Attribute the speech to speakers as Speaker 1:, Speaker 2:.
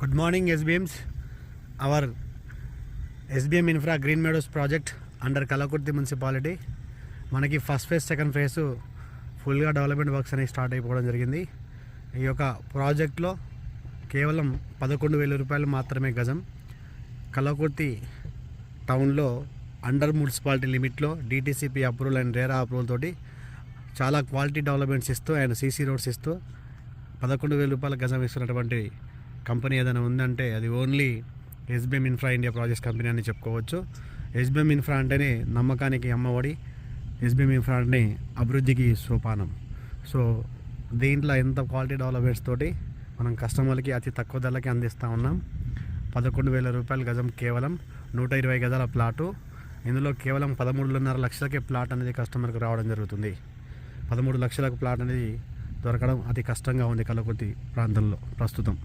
Speaker 1: Good morning, SBMs. Our SBM Infra Green Meadows project under Kalakurti municipality. మనకి first phase second phase ఫుల్గా development works అనేవి start అయిపోవడం జరిగింది. ఈ యొక్క ప్రాజెక్ట్లో కేవలం 11,000 రూపాయలు మాత్రమే గజం. కలకుర్తి టౌన్లో అండర్ మున్సిపాలిటీ లిమిట్లో DTCP approval and RERA approval తోటి చాలా క్వాలిటీ డెవలప్మెంట్స్ ఇస్తూ అండ్ సీసీ రోడ్స్ ఇస్తూ 11,000 రూపాయల గజం ఇస్తున్నటువంటి కంపెనీ ఏదైనా ఉందంటే అది only SBM infra India projects company అని చెప్పుకోవచ్చు. ఎస్బిఎం ఇన్ఫ్రా అంటేనే నమ్మకానికి అమ్మఒడి, ఎస్బిఎం ఇన్ఫ్రా అంటే అభివృద్ధికి సోపానం. సో దీంట్లో ఎంత క్వాలిటీ డెవలప్మెంట్స్ తోటి మనం కస్టమర్లకి అతి తక్కువ ధరలకి అందిస్తూ ఉన్నాం. 11,000 రూపాయల గజం, కేవలం 120 గజాల ప్లాటు. ఇందులో కేవలం 13.5 లక్షలకే ప్లాట్ అనేది కస్టమర్కి రావడం జరుగుతుంది. 13 లక్షలకు ప్లాట్ అనేది దొరకడం అతి కష్టంగా ఉంది కలకుర్తి ప్రాంతంలో ప్రస్తుతం.